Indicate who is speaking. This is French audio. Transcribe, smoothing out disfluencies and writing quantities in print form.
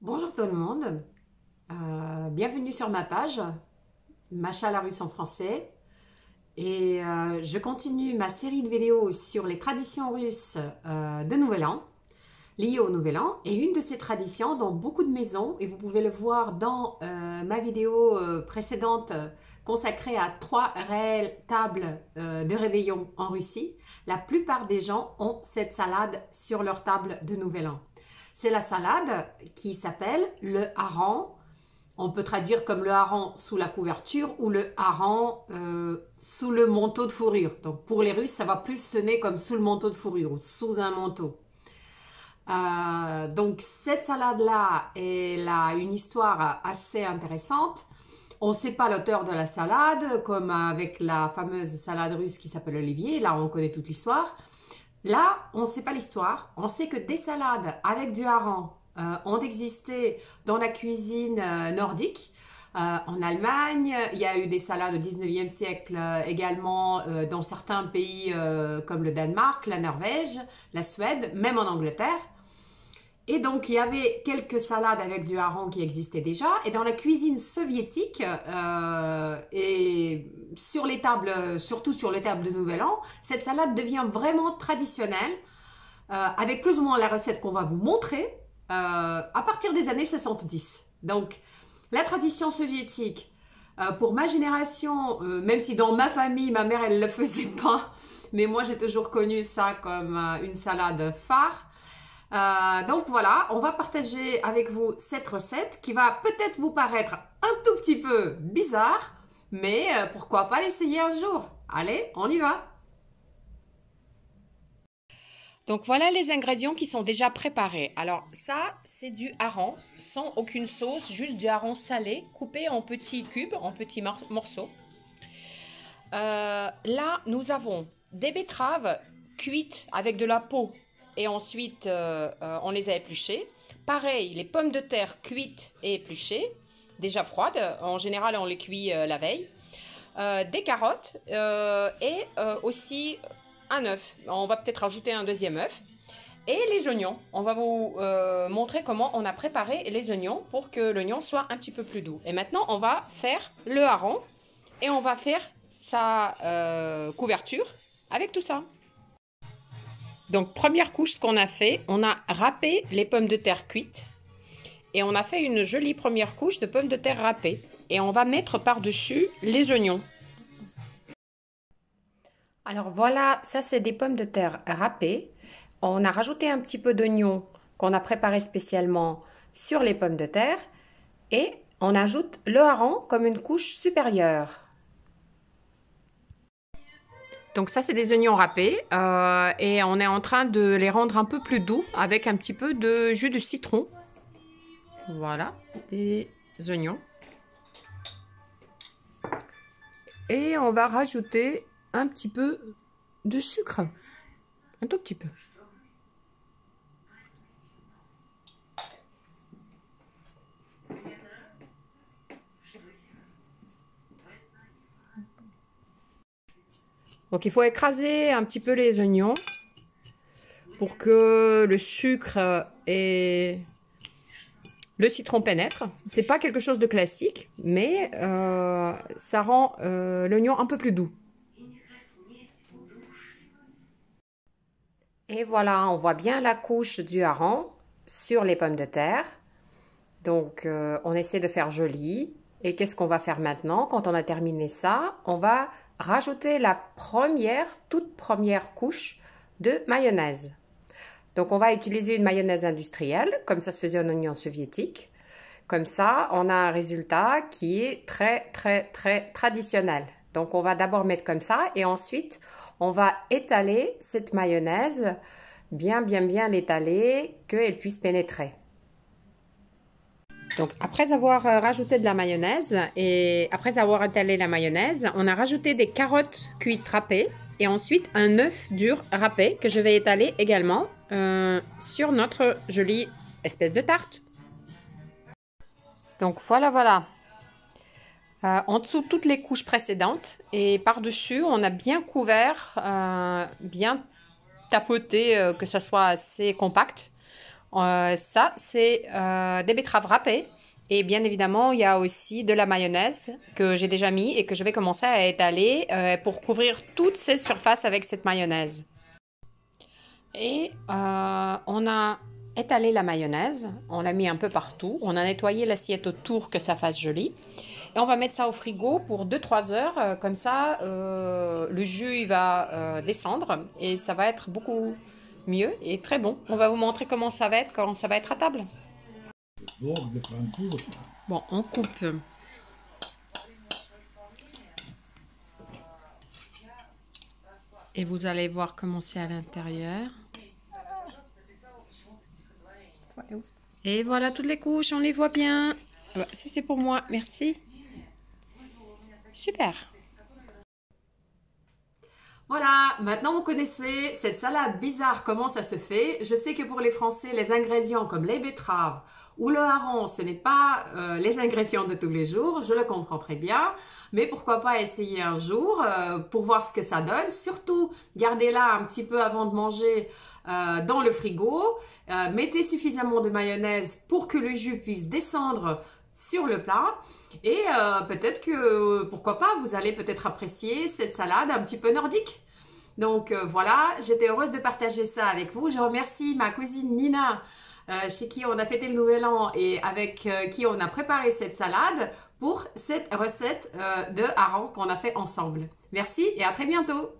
Speaker 1: Bonjour tout le monde, bienvenue sur ma page, Macha la Russe en français. Et je continue ma série de vidéos sur les traditions russes de Nouvel An, liées au Nouvel An. Et une de ces traditions dans beaucoup de maisons, et vous pouvez le voir dans ma vidéo précédente consacrée à 3 réelles tables de réveillon en Russie, la plupart des gens ont cette salade sur leur table de Nouvel An. C'est la salade qui s'appelle le hareng. On peut traduire comme le hareng sous la couverture ou le hareng sous le manteau de fourrure. Donc pour les Russes, ça va plus sonner comme sous le manteau de fourrure ou sous un manteau. Donc cette salade-là, elle a une histoire assez intéressante. On ne sait pas l'auteur de la salade, comme avec la fameuse salade russe qui s'appelle Olivier. Là, on connaît toute l'histoire. Là, on ne sait pas l'histoire. On sait que des salades avec du hareng ont existé dans la cuisine nordique. En Allemagne, il y a eu des salades au 19e siècle également dans certains pays comme le Danemark, la Norvège, la Suède, même en Angleterre. Et donc, il y avait quelques salades avec du hareng qui existaient déjà. Et dans la cuisine soviétique, et sur les tables, surtout sur les tables de Nouvel An, cette salade devient vraiment traditionnelle, avec plus ou moins la recette qu'on va vous montrer, à partir des années 70. Donc, la tradition soviétique, pour ma génération, même si dans ma famille, ma mère, elle ne le faisait pas, mais moi, j'ai toujours connu ça comme une salade phare. Donc voilà, on va partager avec vous cette recette qui va peut-être vous paraître un tout petit peu bizarre, mais pourquoi pas l'essayer un jour. Allez, on y va! Donc voilà les ingrédients qui sont déjà préparés. Alors ça, c'est du hareng, sans aucune sauce, juste du hareng salé, coupé en petits cubes, en petits morceaux. Là, nous avons des betteraves cuites avec de la peau. Et ensuite, on les a épluchées. Pareil, les pommes de terre cuites et épluchées, déjà froides. En général, on les cuit la veille. Des carottes et aussi un œuf. On va peut-être ajouter un deuxième œuf. Et les oignons. On va vous montrer comment on a préparé les oignons pour que l'oignon soit un petit peu plus doux. Et maintenant, on va faire le hareng et on va faire sa couverture avec tout ça. Donc, première couche, ce qu'on a fait, on a râpé les pommes de terre cuites et on a fait une jolie première couche de pommes de terre râpées. Et on va mettre par-dessus les oignons. Alors voilà, ça c'est des pommes de terre râpées. On a rajouté un petit peu d'oignon qu'on a préparé spécialement sur les pommes de terre et on ajoute le hareng comme une couche supérieure. Donc ça, c'est des oignons râpés et on est en train de les rendre un peu plus doux avec un petit peu de jus de citron. Voilà, des oignons. Et on va rajouter un petit peu de sucre, un tout petit peu. Donc il faut écraser un petit peu les oignons pour que le sucre et le citron pénètrent. C'est pas quelque chose de classique, mais ça rend l'oignon un peu plus doux. Et voilà, on voit bien la couche du hareng sur les pommes de terre. Donc on essaie de faire joli. Et qu'est-ce qu'on va faire maintenant? Quand on a terminé ça, on va rajouter la toute première couche de mayonnaise. Donc on va utiliser une mayonnaise industrielle, comme ça se faisait en Union soviétique. Comme ça, on a un résultat qui est très traditionnel. Donc on va d'abord mettre comme ça et ensuite on va étaler cette mayonnaise, bien l'étaler, qu'elle puisse pénétrer. Donc, après avoir rajouté de la mayonnaise et après avoir étalé la mayonnaise, on a rajouté des carottes cuites râpées et ensuite un œuf dur râpé que je vais étaler également sur notre jolie espèce de tarte. Donc, voilà. En dessous, toutes les couches précédentes et par-dessus, on a bien couvert, bien tapoté, que ça soit assez compact. Ça, c'est des betteraves râpées. Et bien évidemment, il y a aussi de la mayonnaise que j'ai déjà mis et que je vais commencer à étaler pour couvrir toutes ces surfaces avec cette mayonnaise. Et on a étalé la mayonnaise, on l'a mis un peu partout, on a nettoyé l'assiette autour que ça fasse joli. Et on va mettre ça au frigo pour 2-3 heures, comme ça le jus il va descendre et ça va être beaucoup mieux et très bon. On va vous montrer comment ça va être quand ça va être à table. Bon, on coupe. Et vous allez voir comment c'est à l'intérieur. Et voilà toutes les couches, on les voit bien. Ça c'est pour moi, merci. Super. Voilà, maintenant vous connaissez cette salade bizarre, comment ça se fait. Je sais que pour les Français, les ingrédients comme les betteraves ou le hareng, ce n'est pas les ingrédients de tous les jours, je le comprends très bien. Mais pourquoi pas essayer un jour pour voir ce que ça donne. Surtout, gardez-la un petit peu avant de manger dans le frigo. Mettez suffisamment de mayonnaise pour que le jus puisse descendre sur le plat. Et peut-être que, pourquoi pas, vous allez peut-être apprécier cette salade un petit peu nordique. Donc voilà, j'étais heureuse de partager ça avec vous. Je remercie ma cousine Nina, chez qui on a fêté le Nouvel An et avec qui on a préparé cette salade pour cette recette de hareng qu'on a fait ensemble. Merci et à très bientôt.